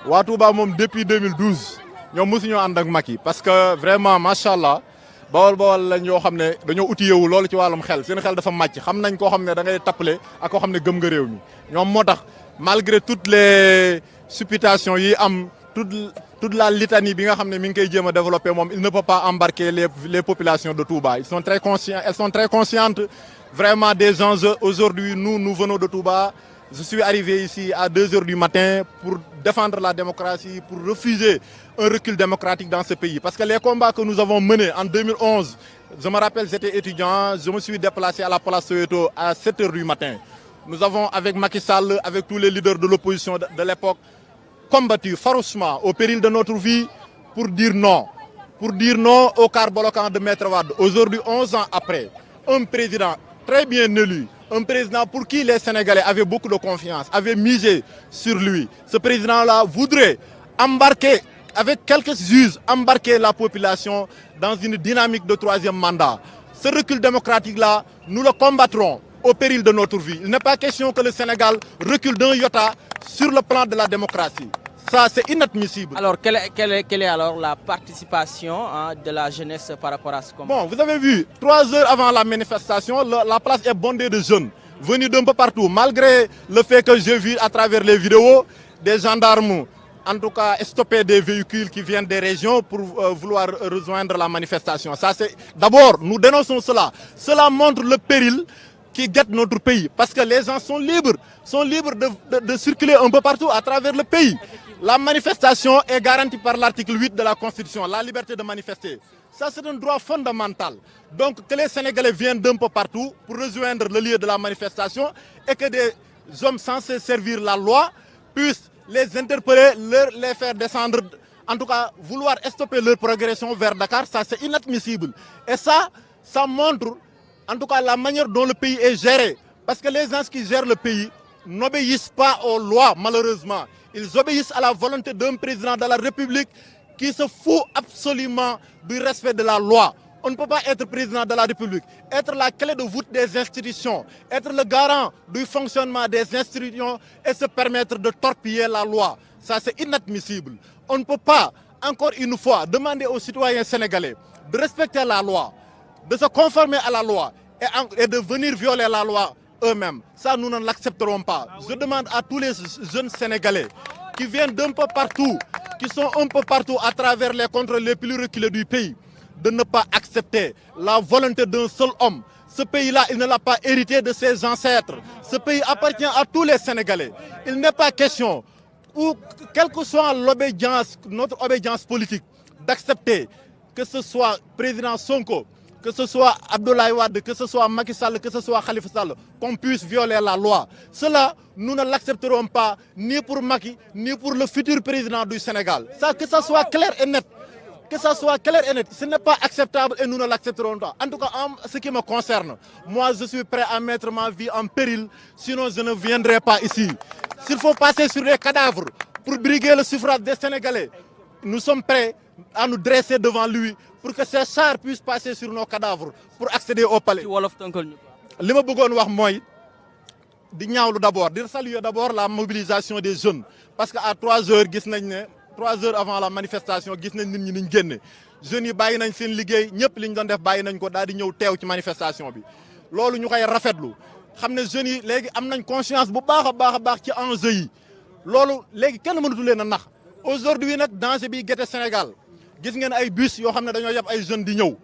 waa Touba moom depuis 2012 ñoom mosuñoo ànd ak Macky parce que vraiment macha allah bawal lañ yoo xam ne dañoo outillé wu loolu ci wàllum xel seen xel dafa màcc xam nañ koo xam ne da ngay tappale ak koo xam ne gëm nga réew mi ñoom moo tax malgré toutes les supputations yi am toute la litanie bi nga xam ne mi ngi koy jéem a développé moom il ne peut pas embarquer les populations de Touba elles sont très conscientes vraiment des enjeux. Aujourd'hui nous venons de Touba. Je suis arrivé ici à 2 heures du matin pour défendre la démocratie, pour refuser un recul démocratique dans ce pays. Parce que les combats que nous avons menés en 2011, je me rappelle, j'étais étudiant, je me suis déplacé à la place Soweto à 7 heures du matin. Nous avons, avec Macky Sall, avec tous les leaders de l'opposition de l'époque, combattu farouchement au péril de notre vie pour dire non au quart bloquant de Maître Wade. Aujourd'hui, 11 ans après, un président très bien élu, un président pour qui les Sénégalais avaient beaucoup de confiance, avaient misé sur lui. Ce président-là voudrait embarquer, avec quelques juges, embarquer la population dans une dynamique de 3e mandat. Ce recul démocratique-là, nous le combattrons au péril de notre vie. Il n'est pas question que le Sénégal recule d'un iota sur le plan de la démocratie. Ça, c'est inadmissible. Alors, quelle est alors la participation de la jeunesse par rapport à ce combat? Bon, vous avez vu, 3 heures avant la manifestation, la place est bondée de jeunes venus d'un peu partout. Malgré le fait que j'ai vu à travers les vidéos des gendarmes, en tout cas, stopper des véhicules qui viennent des régions pour vouloir rejoindre la manifestation. Ça, c'est d'abord, nous dénonçons cela. Cela montre le péril qui guette notre pays. Parce que les gens sont libres de circuler un peu partout à travers le pays. La manifestation est garantie par l'article 8 de la Constitution, la liberté de manifester. Ça, c'est un droit fondamental. Donc, que les Sénégalais viennent d'un peu partout pour rejoindre le lieu de la manifestation et que des hommes censés servir la loi puissent les interpeller, les faire descendre, en tout cas, vouloir stopper leur progression vers Dakar, ça, c'est inadmissible. Et ça montre, en tout cas, la manière dont le pays est géré. Parce que les gens qui gèrent le pays n'obéissent pas aux lois, malheureusement. Ils obéissent à la volonté d'un président de la République qui se fout absolument du respect de la loi. On ne peut pas être président de la République, être la clé de voûte des institutions, être le garant du fonctionnement des institutions et se permettre de torpiller la loi. Ça, c'est inadmissible. On ne peut pas, encore une fois, demander aux citoyens sénégalais de respecter la loi, de se conformer à la loi et de venir violer la loi eux-mêmes. Ça, nous ne l'accepterons pas. Je demande à tous les jeunes Sénégalais qui viennent d'un peu partout, qui sont un peu partout à travers les contrées les plus reculés du pays, de ne pas accepter la volonté d'un seul homme. Ce pays-là, il ne l'a pas hérité de ses ancêtres. Ce pays appartient à tous les Sénégalais. Il n'est pas question, ou quelle que soit l'obédience, notre obédience politique, d'accepter que ce soit président Sonko, que ce soit Abdoulaye Wade, que ce soit Macky Sall, que ce soit Khalifa Sall, qu'on puisse violer la loi. Cela, nous ne l'accepterons pas, ni pour Macky, ni pour le futur président du Sénégal. Ça, que ça soit clair et net. Que ça soit clair et net. Ce n'est pas acceptable et nous ne l'accepterons pas. En tout cas, en ce qui me concerne, moi, je suis prêt à mettre ma vie en péril, sinon je ne viendrai pas ici. S'il faut passer sur les cadavres pour briguer le suffrage des Sénégalais, nous sommes prêts à nous dresser devant lui pour que ces chars puissent passer sur nos cadavres pour accéder au palais. li ma bëggoon wax mooy di ñaawlu d'abord di saluer d'abord la mobilisation des jeunes parce que à 3 heures gis nañ ne 3 heures avant la manifestation gis nañ nit ñi niñ génne jeunes yi bàyyi nañ seen liggéey ñëpp li ñu doon def bàyyi nañ ko daal di ñëw teew ci manifestation bi loolu ñu koy rafetlu xam ne jeunes yi léegi am nañ conscience bu baax a baax ci enjeu yi loolu léegi kenn mënatu leen a nax aujourd'hui nag danger bi gete Sénégal gis ngeen ay bus yoo xam ne dañoo yeb ay jeunes di ñëw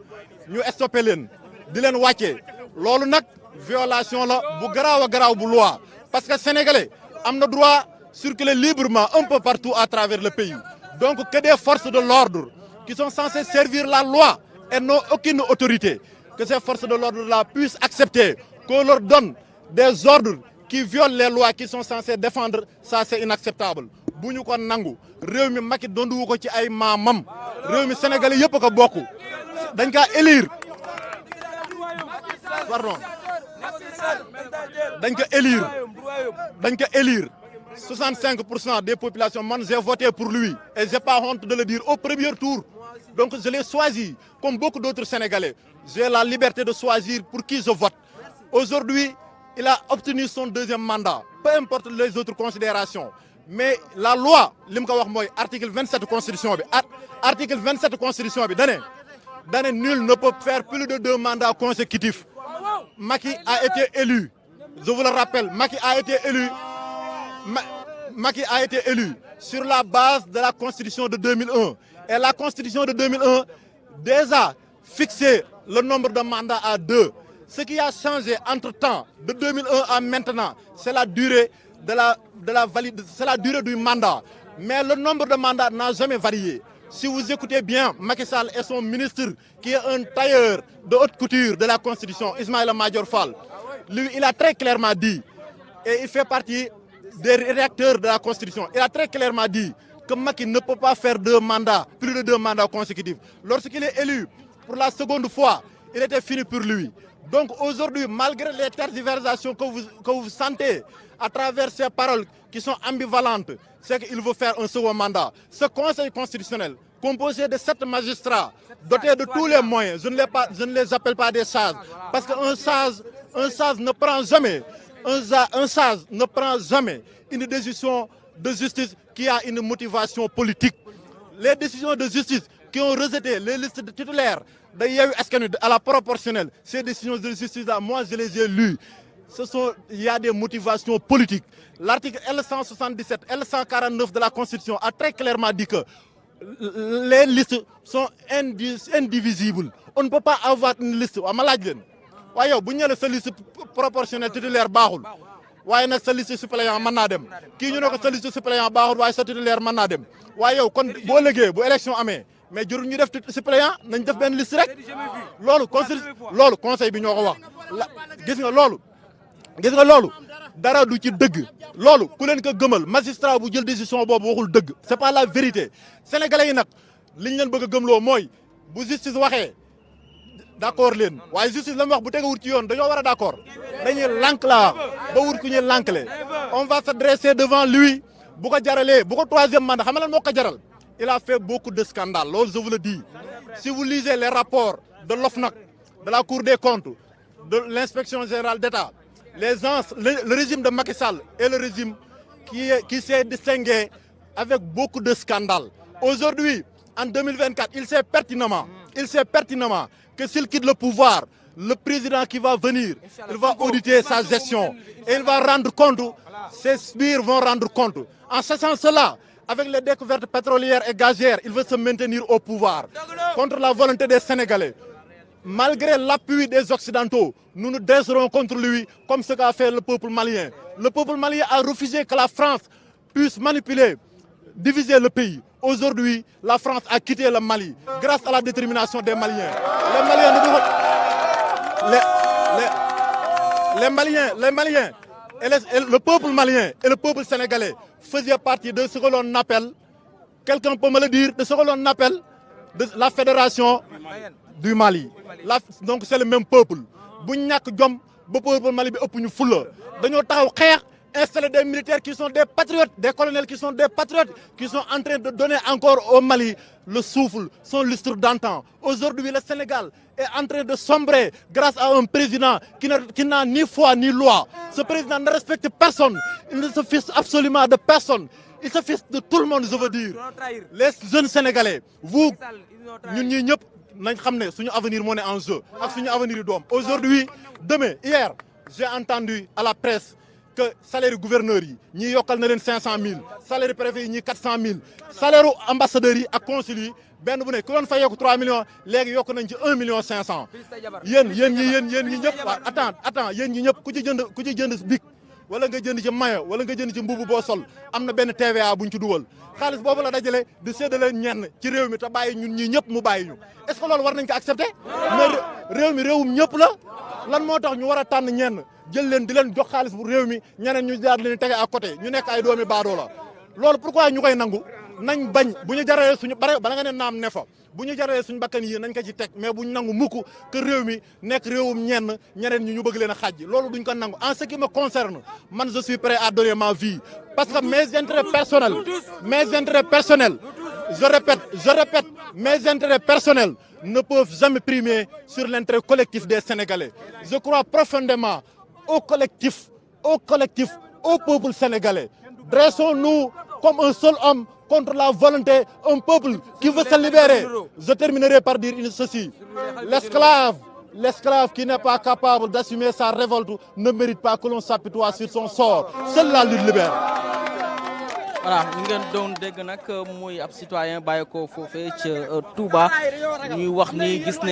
ñu stoppé leen di leen wàccee loolu nag violation la bu garaaw a garaaw bu loi parce que sénégalais am na droit circuler librement un peu partout à travers le pays donc que des forces de l'ordre qui sont censées servir la loi et n'ont aucune autorité que ces forces de l'ordre là puissent accepter qu'on leur donne des ordres qui violent les lois qui sont censées défendre ça c'est inacceptable bu ñu ko nangu réew mi Macky donduwu ko ci ay maamam réew mi sénégalais yëpp ko bokk dañ kaa élire pardon dañ ko élire 65% des populations man j'ai voté pour lui et j'ai pas honte de le dire au premier tour donc je l'ai choisi comme beaucoup d'autres Sénégalais j'ai la liberté de choisir pour qui je vote aujourd'hui il a obtenu son 2e mandat peu importe les autres considérations mais la loi li mu ko wax mooy article 27 constitution bi article 27 constitution bi dane nul ne peut faire plus de 2 mandats consécutifs. Macky a été élu, je vous le rappelle, Macky a été élu sur la base de la constitution de 2001. Et la constitution de 2001 déjà fixé le nombre de mandats à 2. Ce qui a changé entre-temps, de 2001 à maintenant, c'est la durée c'est la durée du mandat. Mais le nombre de mandats n'a jamais varié. Si vous écoutez bien Macky Sall et son ministre, qui est un tailleur de haute couture de la Constitution, Ismaïla Madior Fall, lui, il a très clairement dit, et il fait partie des rédacteurs de la Constitution, il a très clairement dit que Macky ne peut pas faire plus de 2 mandats consécutifs. Lorsqu'il est élu pour la seconde fois, il était fini pour lui. Donc aujourd'hui, malgré les tergiversations que vous sentez à travers ces paroles qui sont ambivalentes, c'est qu'il veut faire un second mandat. Ce conseil constitutionnel, composé de 7 magistrats, dotés de tous les moyens, je ne les appelle pas des sages, parce qu'un sage ne prend jamais, un sage ne prend jamais une décision de justice qui a une motivation politique. Les décisions de justice qui ont rejeté les listes de titulaires de Yewwi Askan Wi à la proportionnelle, ces décisions de justice-là, moi je les ai lues. Il y a des motivations politiques. L'article L177, L149 de la Constitution a très clairement dit que les listes sont indivisibles. On ne peut pas avoir une liste. Ma laaj leen waaye yow bu ñu nee sa liste proportionnelle titulaire baaxul waaye nag sa liste suppléant mën naa dem kii ñu ne ko sa liste suppléant baaxul waaye sa titulaire mën naa dem waaye yow kon boo liggéey bu élection amee mais jërul ñu def suppléant nañ def benn liste rek loolu conseil bi ñoo ko wax gis nga loolu dara du ci dëgg loolu ku leen ko gëmal magistrat bu jël décision boobu waxul dëgg c'est pas la vérité sénégalais yi nag liñ leen bëgg a gëmloo mooy bu justice waxee d'accord leen waaye justice la mu wax bu tegewut ci yoon dañoo war a d'accord dañuy lànk la ba wut ku ñuy lànkle on va se dresser devant lui bu ko jaralee bu ko troisième mandat xam nga lan moo ko jaral il a fait beaucoup de scandales loolu je vous le dis si vous lisez les rapports de l'OFNAC de la Cour des comptes de l'inspection générale d'État le régime de Macky Sall est le régime qui s'est distingué avec beaucoup de scandales. Aujourd'hui, en 2024, il sait pertinemment que s'il quitte le pouvoir, le président qui va venir, il va auditer sa gestion et il va rendre compte, ses sbires vont rendre compte. En sachant cela, avec les découvertes pétrolières et gazières, il veut se maintenir au pouvoir contre la volonté des Sénégalais. Malgré l'appui des Occidentaux, nous nous dresserons contre lui comme ce qu'a fait le peuple malien. Le peuple malien a refusé que la France puisse manipuler, diviser le pays. Aujourd'hui, la France a quitté le Mali grâce à la détermination des Maliens. Les Maliens et le peuple malien et le peuple sénégalais faisaient partie de ce que l'on appelle, quelqu'un peut me le dire, de ce que l'on appelle de la fédération du Mali. Donc c'est le même peuple. Bu ñàkk jom ba peuple Mali bi ëpp ñu fulla dañoo taxaw xeex installer des militaires qui sont des patriotes, des colonels qui sont des patriotes, qui sont en train de donner encore au Mali le souffle, son lustre d'antan. Aujourd'hui, le Sénégal est en train de sombrer grâce à un président qui n'a ni foi ni loi. Ce président ne respecte personne, il ne se fiche absolument de personne. Il se fiche de tout le monde, je veux dire. Les jeunes Sénégalais, vous, ñun ñii ñëpp nañ xam ne suñu avenir moo ne en jeu ak suñu avenir yu doom. Aujourd'hui, demain, hier, j'ai entendu à la presse que salaire gouverneur yi ñii yokkal na leen 500 000 salaire préfet yi ñii 400 000 salaire ambassadeurs yi ak consul yi benn bu ne ku doon fay yokk 3 millions léegi yokk nañ ci 1 million 500. yéen ñi ñëpp waaw attends yéen ñi ñëpp ku ci jënd bic wala nga jënd ci maillot wala nga jënd ci mbubu boo sol am na benn TVA buñ ci dugal xaalis boobu la dajale di séddale ñenn ci réew mi te bàyyi ñun ñii ñëpp mu bàyyi ñu est-ce que loolu war nañ ko accepter mais réew mi réewum ñëpp la lan moo tax ñu war a tànn ñenn jël leen di leen jox xaalis bu réew mi ñeneen ñu jaar leen tege à côté ñu nekk ay doomi baadoo la loolu pourquoi ñu koy nangu nañ bañ bu ñu jaralee suñu bala nga ne naam ne fa bu ñu jaralee suñu bakkan yi nañ ko ci teg mais bu ñu nangu mukk que réew mi nekk réewum ñeneen ñu bëgg leen a xàjji loolu duñ ko nangu. En ce qui me concerne man je suis prêt à donner ma vie parce que mes intérêts personnels je répète mes intérêts personnels ne peuvent jamais primer sur l'intérêt collectif des Sénégalais. Je crois profondément au collectif, au peuple sénégalais. Dressons-nous comme un seul homme contre la volonté, un peuple qui veut se libérer. Je terminerai par dire ceci. L'esclave qui n'est pas capable d'assumer sa révolte ne mérite pas que l'on s'apitoie sur son sort. Seule la lutte libère. Voilà, ñu ngeen doon dégg nag muy ab citoyen bàyyi ko foofee ca Touba ñuy wax ni gis nañ